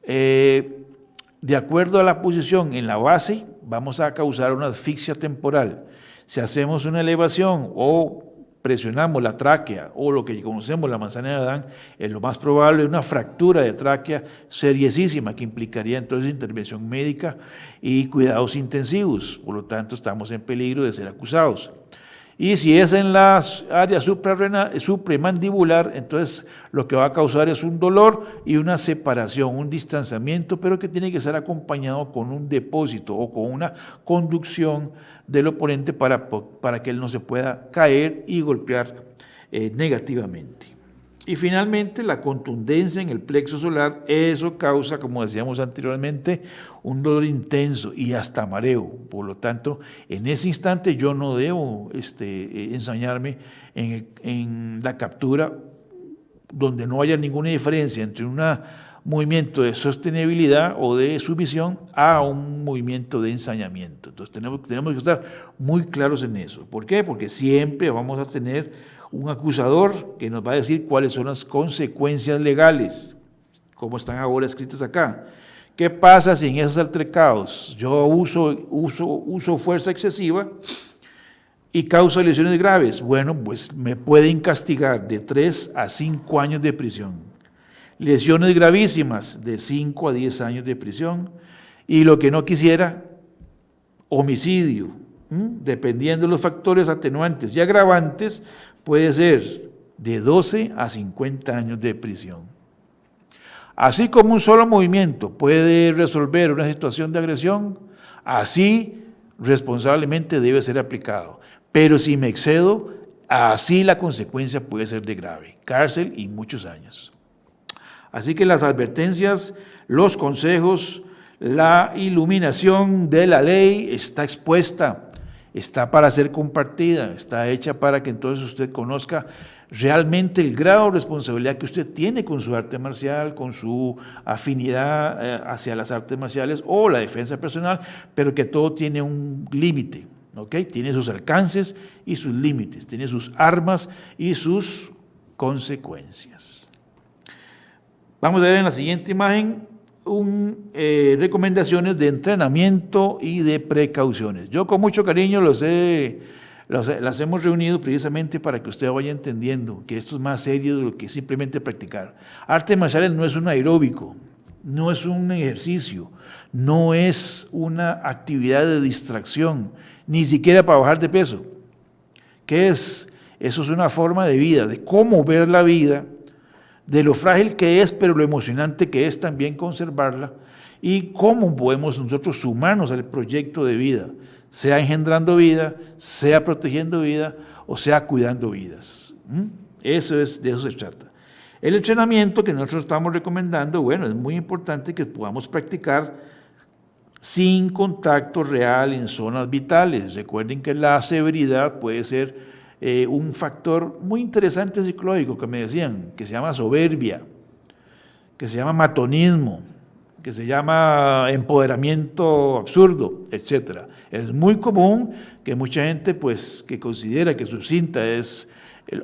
De acuerdo a la posición en la base, vamos a causar una asfixia temporal. Si hacemos una elevación o presionamos la tráquea o lo que conocemos la manzana de Adán, es lo más probable una fractura de tráquea seriosísima que implicaría entonces intervención médica y cuidados intensivos. Por lo tanto, estamos en peligro de ser acusados. Y si es en la área supramandibular, entonces lo que va a causar es un dolor y una separación, un distanciamiento, pero que tiene que ser acompañado con un depósito o con una conducción del oponente para que él no se pueda caer y golpear negativamente. Y finalmente, la contundencia en el plexo solar, eso causa, como decíamos anteriormente, un dolor intenso y hasta mareo. Por lo tanto, en ese instante yo no debo ensañarme en la captura donde no haya ninguna diferencia entre un movimiento de sostenibilidad o de sumisión a un movimiento de ensañamiento. Entonces tenemos que estar muy claros en eso. ¿Por qué? Porque siempre vamos a tener un acusador que nos va a decir cuáles son las consecuencias legales, como están ahora escritas acá. ¿Qué pasa si en esos altercados yo uso fuerza excesiva y causa lesiones graves? Bueno, pues me pueden castigar de 3 a 5 años de prisión. Lesiones gravísimas, de 5 a 10 años de prisión. Y lo que no quisiera, homicidio, dependiendo de los factores atenuantes y agravantes, puede ser de 12 a 50 años de prisión. Así como un solo movimiento puede resolver una situación de agresión, así responsablemente debe ser aplicado. Pero si me excedo, así la consecuencia puede ser de grave, cárcel y muchos años. Así que las advertencias, los consejos, la iluminación de la ley está expuesta, está para ser compartida, está hecha para que entonces usted conozca realmente el grado de responsabilidad que usted tiene con su arte marcial, con su afinidad hacia las artes marciales o la defensa personal, pero que todo tiene un límite, ¿ok? Tiene sus alcances y sus límites, tiene sus armas y sus consecuencias. Vamos a ver en la siguiente imagen recomendaciones de entrenamiento y de precauciones. Yo con mucho cariño las hemos reunido precisamente para que usted vaya entendiendo que esto es más serio de lo que simplemente practicar. Artes marciales no es un aeróbico, no es un ejercicio, no es una actividad de distracción, ni siquiera para bajar de peso. ¿Qué es? Eso es una forma de vida, de cómo ver la vida, de lo frágil que es, pero lo emocionante que es también conservarla, y cómo podemos nosotros sumarnos al proyecto de vida, sea engendrando vida, sea protegiendo vida, o sea cuidando vidas. De eso se trata. El entrenamiento que nosotros estamos recomendando, bueno, es muy importante que podamos practicar sin contacto real en zonas vitales. Recuerden que la severidad puede ser un factor muy interesante psicológico que me decían, que se llama soberbia, que se llama matonismo, que se llama empoderamiento absurdo, etc. Es muy común que mucha gente, pues, que considera que su cinta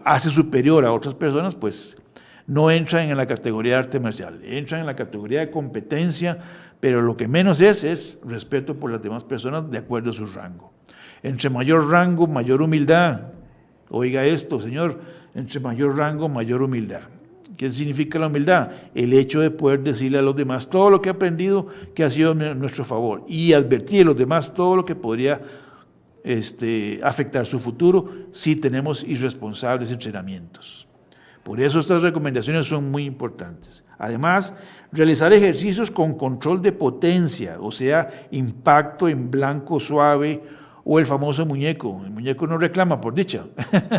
hace superior a otras personas, pues, no entran en la categoría de arte marcial, entran en la categoría de competencia, pero lo que menos es respeto por las demás personas de acuerdo a su rango. Entre mayor rango, mayor humildad. Oiga esto, señor, entre mayor rango, mayor humildad. ¿Qué significa la humildad? El hecho de poder decirle a los demás todo lo que he aprendido que ha sido a nuestro favor y advertir a los demás todo lo que podría afectar su futuro si tenemos irresponsables entrenamientos. Por eso estas recomendaciones son muy importantes. Además, realizar ejercicios con control de potencia, o sea, impacto en blanco suave o el famoso muñeco. El muñeco no reclama, por dicha.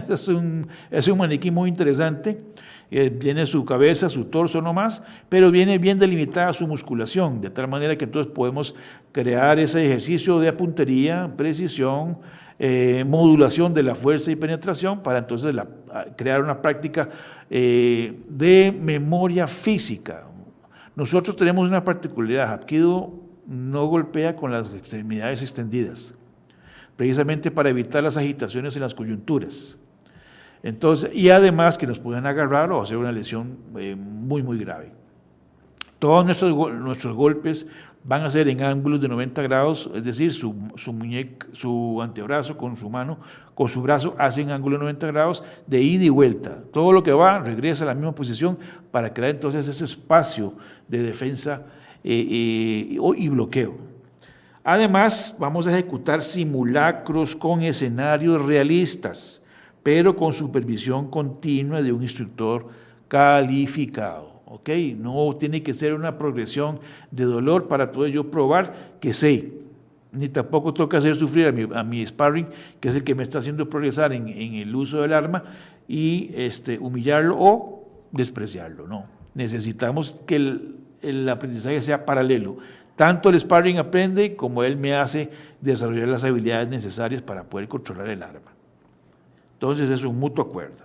es un maniquí muy interesante. Viene su cabeza, su torso nomás, pero viene bien delimitada su musculación, de tal manera que entonces podemos crear ese ejercicio de puntería, precisión, modulación de la fuerza y penetración para entonces crear una práctica de memoria física. Nosotros tenemos una particularidad: Hapkido no golpea con las extremidades extendidas, precisamente para evitar las agitaciones en las coyunturas. Entonces, y además que nos pueden agarrar o hacer una lesión muy, muy grave. Todos nuestros golpes van a ser en ángulos de 90 grados, es decir, su antebrazo con su mano, con su brazo, hacen ángulo de 90 grados de ida y vuelta. Todo lo que va regresa a la misma posición para crear entonces ese espacio de defensa y bloqueo. Además, vamos a ejecutar simulacros con escenarios realistas, pero con supervisión continua de un instructor calificado. ¿Ok? No tiene que ser una progresión de dolor para poder yo probar que sé, ni tampoco toca hacer sufrir a mi sparring, que es el que me está haciendo progresar en el uso del arma, y humillarlo o despreciarlo. No, necesitamos que el aprendizaje sea paralelo. Tanto el sparring aprende como él me hace desarrollar las habilidades necesarias para poder controlar el arma. Entonces es un mutuo acuerdo.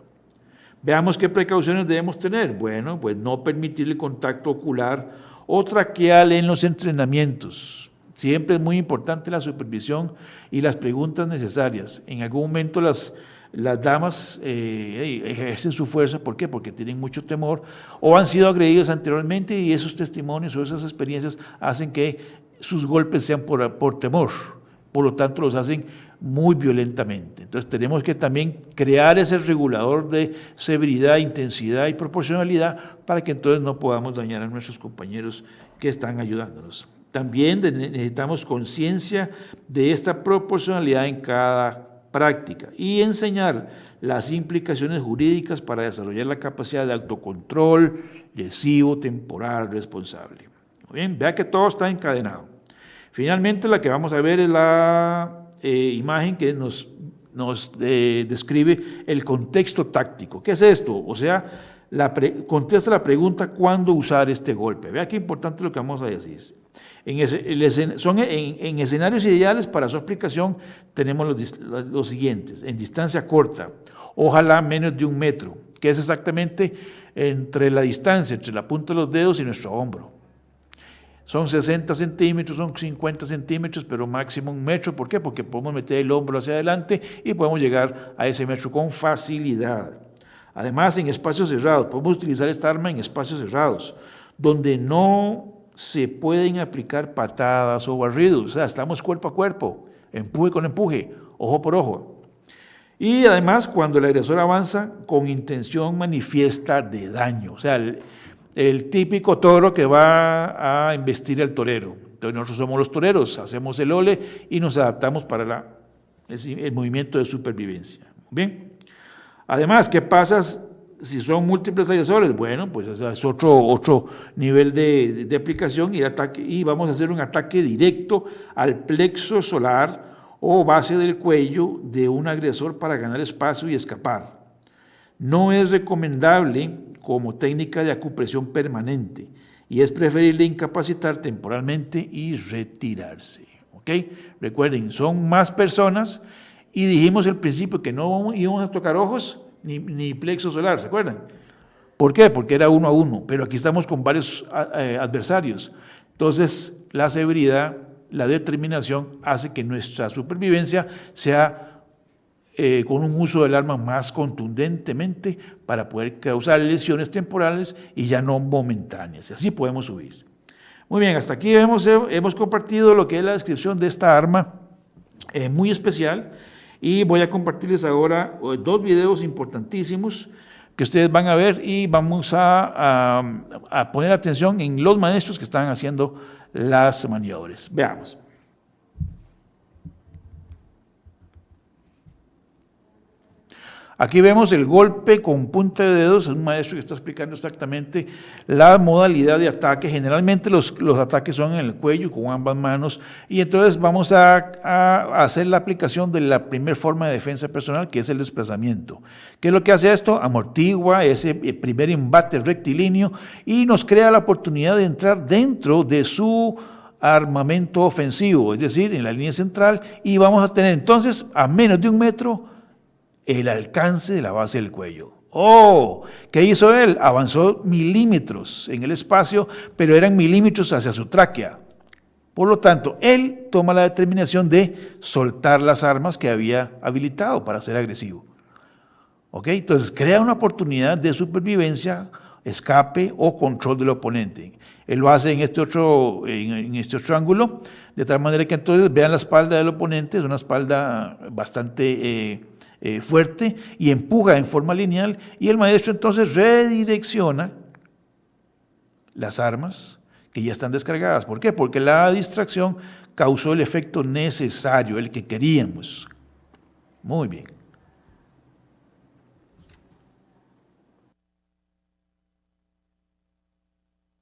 Veamos qué precauciones debemos tener. Bueno, pues no permitir el contacto ocular o traqueal en los entrenamientos. Siempre es muy importante la supervisión y las preguntas necesarias. En algún momento las damas ejercen su fuerza. ¿Por qué? Porque tienen mucho temor o han sido agredidas anteriormente y esos testimonios o esas experiencias hacen que sus golpes sean por temor. Por lo tanto, los hacen muy violentamente. Entonces tenemos que también crear ese regulador de severidad, intensidad y proporcionalidad para que entonces no podamos dañar a nuestros compañeros que están ayudándonos. También necesitamos conciencia de esta proporcionalidad en cada práctica y enseñar las implicaciones jurídicas para desarrollar la capacidad de autocontrol, lesivo, temporal, responsable. Muy bien, vea que todo está encadenado. Finalmente, la que vamos a ver es la imagen que nos describe el contexto táctico. ¿Qué es esto? O sea, contesta la pregunta ¿cuándo usar este golpe? Vea qué importante lo que vamos a decir. En escenarios ideales para su aplicación tenemos los siguientes: en distancia corta, ojalá menos de 1 metro, que es exactamente entre la distancia entre la punta de los dedos y nuestro hombro. Son 60 centímetros, son 50 centímetros, pero máximo 1 metro. ¿Por qué? Porque podemos meter el hombro hacia adelante y podemos llegar a ese metro con facilidad. Además, en espacios cerrados, podemos utilizar esta arma en espacios cerrados, donde no se pueden aplicar patadas o barridos. O sea, estamos cuerpo a cuerpo, empuje con empuje, ojo por ojo. Y además, cuando el agresor avanza con intención manifiesta de daño. O sea, el típico toro que va a embestir al torero. Entonces nosotros somos los toreros, hacemos el ole y nos adaptamos para el movimiento de supervivencia. Bien. Además, ¿qué pasa si son múltiples agresores? Bueno, pues es otro nivel de aplicación y, ataque, y vamos a hacer un ataque directo al plexo solar o base del cuello de un agresor para ganar espacio y escapar. No es recomendable como técnica de acupresión permanente y es preferible incapacitar temporalmente y retirarse. ¿Ok? Recuerden, son más personas y dijimos al principio que no íbamos a tocar ojos ni plexo solar, ¿se acuerdan? ¿Por qué? Porque era 1 a 1, pero aquí estamos con varios adversarios. Entonces, la severidad, la determinación hace que nuestra supervivencia sea con un uso del arma más contundentemente para poder causar lesiones temporales y ya no momentáneas. Así podemos subir. Muy bien, hasta aquí hemos compartido lo que es la descripción de esta arma muy especial y voy a compartirles ahora 2 videos importantísimos que ustedes van a ver y vamos a poner atención en los maestros que están haciendo las maniobras. Veamos. Aquí vemos el golpe con punta de dedos, es un maestro que está explicando exactamente la modalidad de ataque. Generalmente los ataques son en el cuello con ambas manos y entonces vamos a hacer la aplicación de la primera forma de defensa personal, que es el desplazamiento. ¿Qué es lo que hace esto? Amortigua ese primer embate rectilíneo y nos crea la oportunidad de entrar dentro de su armamento ofensivo, es decir, en la línea central, y vamos a tener entonces a menos de 1 metro el alcance de la base del cuello. ¡Oh! ¿Qué hizo él? Avanzó milímetros en el espacio, pero eran milímetros hacia su tráquea. Por lo tanto, él toma la determinación de soltar las armas que había habilitado para ser agresivo. ¿Ok? Entonces, crea una oportunidad de supervivencia, escape o control del oponente. Él lo hace en este otro ángulo, de tal manera que entonces vean la espalda del oponente, es una espalda bastante fuerte y empuja en forma lineal y el maestro entonces redirecciona las armas que ya están descargadas. ¿Por qué? Porque la distracción causó el efecto necesario, el que queríamos. Muy bien.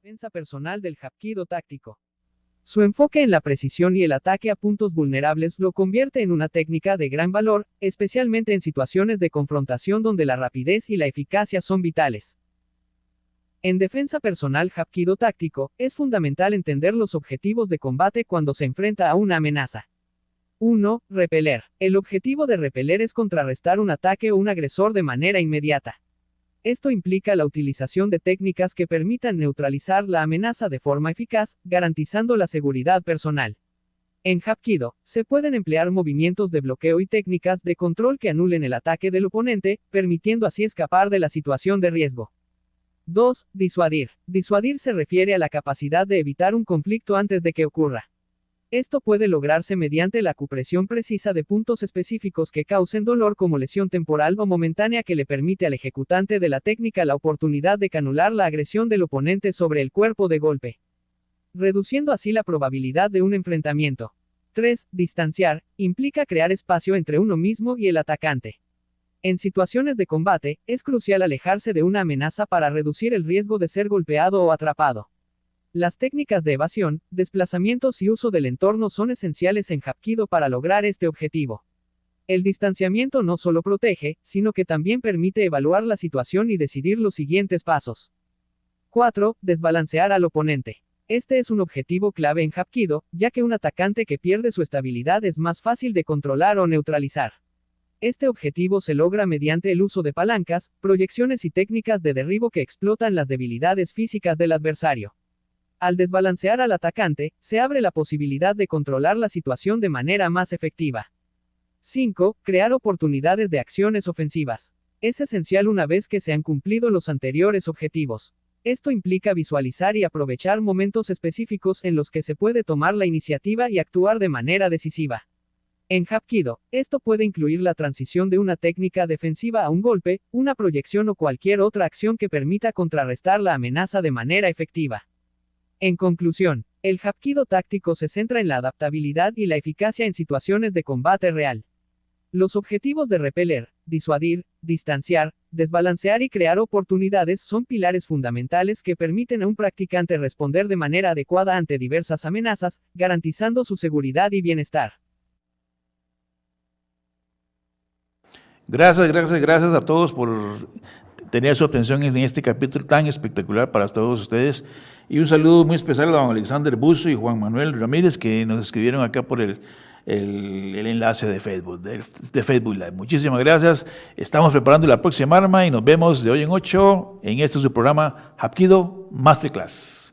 Defensa personal del Hapkido táctico. Su enfoque en la precisión y el ataque a puntos vulnerables lo convierte en una técnica de gran valor, especialmente en situaciones de confrontación donde la rapidez y la eficacia son vitales. En defensa personal Hapkido táctico, es fundamental entender los objetivos de combate cuando se enfrenta a una amenaza. 1. Repeler. El objetivo de repeler es contrarrestar un ataque o un agresor de manera inmediata. Esto implica la utilización de técnicas que permitan neutralizar la amenaza de forma eficaz, garantizando la seguridad personal. En Hapkido, se pueden emplear movimientos de bloqueo y técnicas de control que anulen el ataque del oponente, permitiendo así escapar de la situación de riesgo. 2. Disuadir. Disuadir se refiere a la capacidad de evitar un conflicto antes de que ocurra. Esto puede lograrse mediante la acupresión precisa de puntos específicos que causen dolor como lesión temporal o momentánea que le permite al ejecutante de la técnica la oportunidad de anular la agresión del oponente sobre el cuerpo de golpe, reduciendo así la probabilidad de un enfrentamiento. 3. Distanciar. Implica crear espacio entre uno mismo y el atacante. En situaciones de combate, es crucial alejarse de una amenaza para reducir el riesgo de ser golpeado o atrapado. Las técnicas de evasión, desplazamientos y uso del entorno son esenciales en Hapkido para lograr este objetivo. El distanciamiento no solo protege, sino que también permite evaluar la situación y decidir los siguientes pasos. 4. Desbalancear al oponente. Este es un objetivo clave en Hapkido, ya que un atacante que pierde su estabilidad es más fácil de controlar o neutralizar. Este objetivo se logra mediante el uso de palancas, proyecciones y técnicas de derribo que explotan las debilidades físicas del adversario. Al desbalancear al atacante, se abre la posibilidad de controlar la situación de manera más efectiva. 5. Crear oportunidades de acciones ofensivas. Es esencial una vez que se han cumplido los anteriores objetivos. Esto implica visualizar y aprovechar momentos específicos en los que se puede tomar la iniciativa y actuar de manera decisiva. En Hapkido, esto puede incluir la transición de una técnica defensiva a un golpe, una proyección o cualquier otra acción que permita contrarrestar la amenaza de manera efectiva. En conclusión, el Hapkido táctico se centra en la adaptabilidad y la eficacia en situaciones de combate real. Los objetivos de repeler, disuadir, Distanciar, desbalancear y crear oportunidades son pilares fundamentales que permiten a un practicante responder de manera adecuada ante diversas amenazas, garantizando su seguridad y bienestar. Gracias a todos por tener su atención en este capítulo tan espectacular para todos ustedes. Y un saludo muy especial a don Alexander Buzo y Juan Manuel Ramírez, que nos escribieron acá por el enlace de Facebook, de Facebook Live. Muchísimas gracias. Estamos preparando la próxima arma y nos vemos de hoy en 8 en este su programa Hapkido Masterclass.